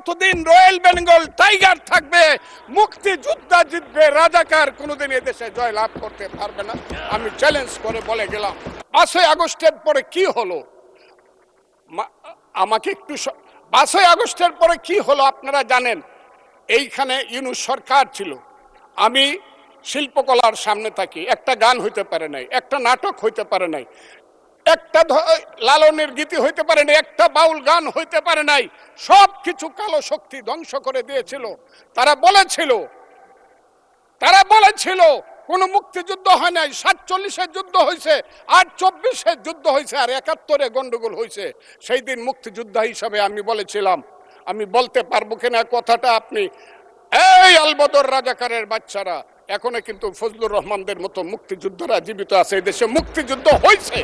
যতদিন royal Bengal tiger থাকবে, মুক্তিযোদ্ধা জিতবে, রাজাকার কোনোদিন এদেশে জয় লাভ করতে পারবে না। আমি চ্যালেঞ্জ করে বলে গেলাম। 5ই আগস্টের পরে কি হলো আমাকে একটু 5ই আগস্টের পরে কি হলো আপনারা জানেন। এইখানে ইউনূস সরকার ছিল, আমি শিল্পকলার সামনে থাকি, একটা গান হইতে পারে নাই, একটা নাটক হইতে পারে নাই, একটা লালনের গীতি হইতে পারে নাই, একটা বাউল গান হইতে পারে নাই। সব কিছু কালো শক্তি ধ্বংস করে দিয়েছিল। তারা বলেছিল কোন মুক্তিযুদ্ধ হয় নাই, 47-এর যুদ্ধ হয়েছে, আর 24-এর যুদ্ধ হয়েছে, আর 71-এ গন্ডগোল হয়েছে। সেই দিন মুক্তিযোদ্ধা হিসাবে আমি বলেছিলাম, আমি বলতে পারবো কিনা কথাটা আপনি, এই আলবদর রাজাকারের বাচ্চারা, এখনো কিন্তু ফজলুর রহমানদের মতো মুক্তিযোদ্ধারা জীবিত আছে। এই দেশে মুক্তিযুদ্ধ হয়েছে,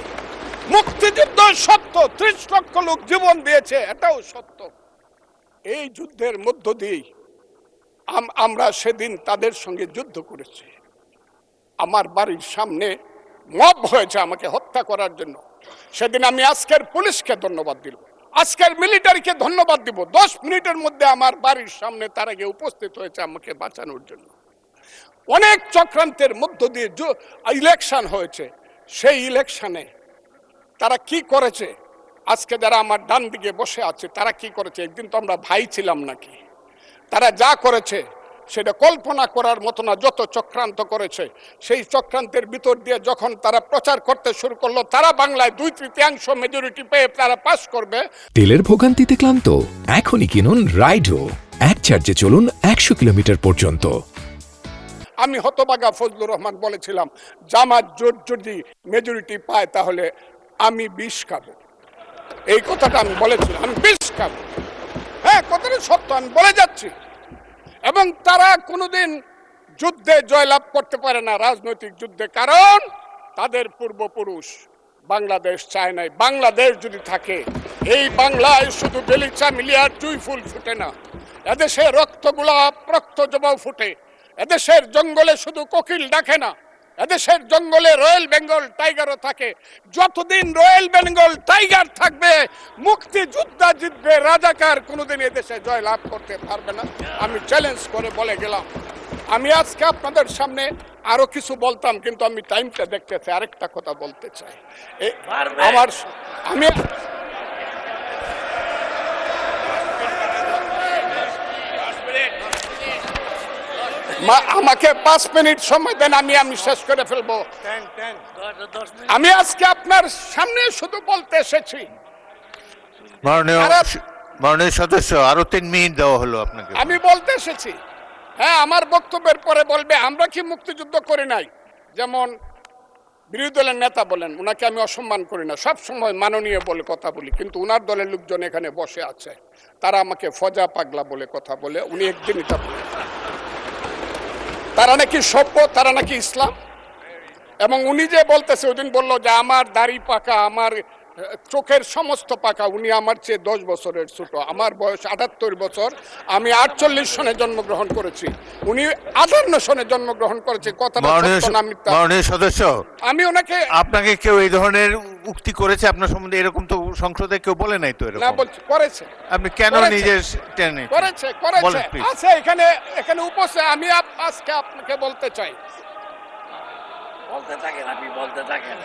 মুক্তিযুদ্ধ সত্য, 30 লক্ষ লোক জীবন দিয়েছে, এটাও সত্য। এই যুদ্ধের মধ্য দিয়ে আমরা সেদিন তাদের সঙ্গে যুদ্ধ করেছি। আমার বাড়ির সামনে মব হয়েছে আমাকে হত্যা করার জন্য। সেদিন আমি আজকের পুলিশকে ধন্যবাদ দিব, আজকের মিলিটারিকে ধন্যবাদ দিব। 10 মিনিটের মধ্যে আমার বাড়ির সামনে তার আগে উপস্থিত হয়েছে আমাকে বাঁচানোর জন্য। অনেক চক্রান্তের মধ্য দিয়ে ইলেকশন হয়েছে। সেই ইলেকশনে তারা কি করেছে, আজকে যারা আমার ডান দিকে বসে আছে তারা কি করেছে, একদিন তো আমরা ভাই ছিলাম নাকি। তারা যা করেছে সেটা কল্পনা করার মতো না। যত চক্রান্ত করেছে, সেই চক্রান্তের ভিতর দিয়ে যখন তারা প্রচার করতে শুরু করলো তারা বাংলায় 2/3 মেজরিটি পেয়ে তারা পাস করবে। তেলের ভোগান্তিতে ক্লান্ত? এখনই কিনুন রাইডো, এক চার্জে চলুন 100 কিলোমিটার পর্যন্ত। আমি হতভাগা ফজলুর রহমান বলেছিলাম, জামাত জোট যদি মেজরিটি পায় তাহলে আমি বিষ খাবো। এই কথাটা আমি বলেছিলাম, আমি বিষ খাবো। হ্যাঁ, কথাটা সত্য, আমি বলে যাচ্ছি। এবং তারা কোনোদিন যুদ্ধে জয়লাভ করতে পারে না, রাজনৈতিক যুদ্ধে, কারণ তাদের পূর্বপুরুষ বাংলাদেশ চায় নাই। বাংলাদেশ যদি থাকে, এই বাংলায় শুধু বেলিচা মিলিয়ার জুই ফুল ফুটে না, এদেশে রক্ত গোলাপ, রক্ত জবাও ফুটে। এদেশের জঙ্গলে শুধু কোকিল ডাকে না, এদেশের জঙ্গলে রয়্যাল বেঙ্গল টাইগারও থাকে। যতদিন রয়্যাল বেঙ্গল টাইগার থাকবে, মুক্তিযোদ্ধা জিতবে, রাজাকার কোনোদিন এদেশে জয় লাভ করতে পারবে না। আমি চ্যালেঞ্জ করে বলে গেলাম। আমি আজকে আপনাদের সামনে আরো কিছু বলতাম, কিন্তু আমি টাইমটা দেখতে চাই, আরেকটা কথা বলতে চাই। আমি আমাকে 5 মিনিট সময় দেন, আমি শেষ করে ফেলবো। আমি আজকে আপনার সামনে শুধু বলতে এসেছি, মাননীয় সদস্য, আরো 3 মিনিট দেওয়া হলো আপনাকে। আমি বলতে এসেছি, হ্যাঁ, আমার বক্তব্যের পরে বলবে আমরা কি মুক্তিযুদ্ধ করি নাই। যেমন বিরোধী দলের নেতা বলেন, ওনাকে আমি অসম্মান করি না, সব সময় মাননীয় বলে কথা বলি, কিন্তু ওনার দলের লোকজন এখানে বসে আছে, তারা আমাকে ফজা পাগলা বলে কথা বলে। উনি একদিন এটা বলে তারা নাকি সভ্য, তারা নাকি ইসলাম। এবং উনি যে বলতেছে, ওই দিন বললো যে আমার দাড়ি পাকা, আমার চোখের সমস্ত পাকা। উনি আমার চেয়ে 10 বছরের ছোট, আমার বয়স 78 বছর, আমি 48 সনে জন্মগ্রহণ করেছি, উনি 58 সনে জন্মগ্রহণ করেছে। কথাটা সত্য না মিথ্যা? মাননীয় সদস্য, আমি ওনাকে, আপনাকে কেউ এই ধরনের উক্তি করেছে আপনার সম্বন্ধে? এরকম তো সংসদে কেউ বলে নাই তো এরকম। না, বলছি করেছে। আপনি কেন নিজে টেনে? করেছে আছে এখানে উপস্থিত। আমি আজকে আপনাকে বলতে চাই, বলতে থাকেন, আপনি বলতে থাকেন।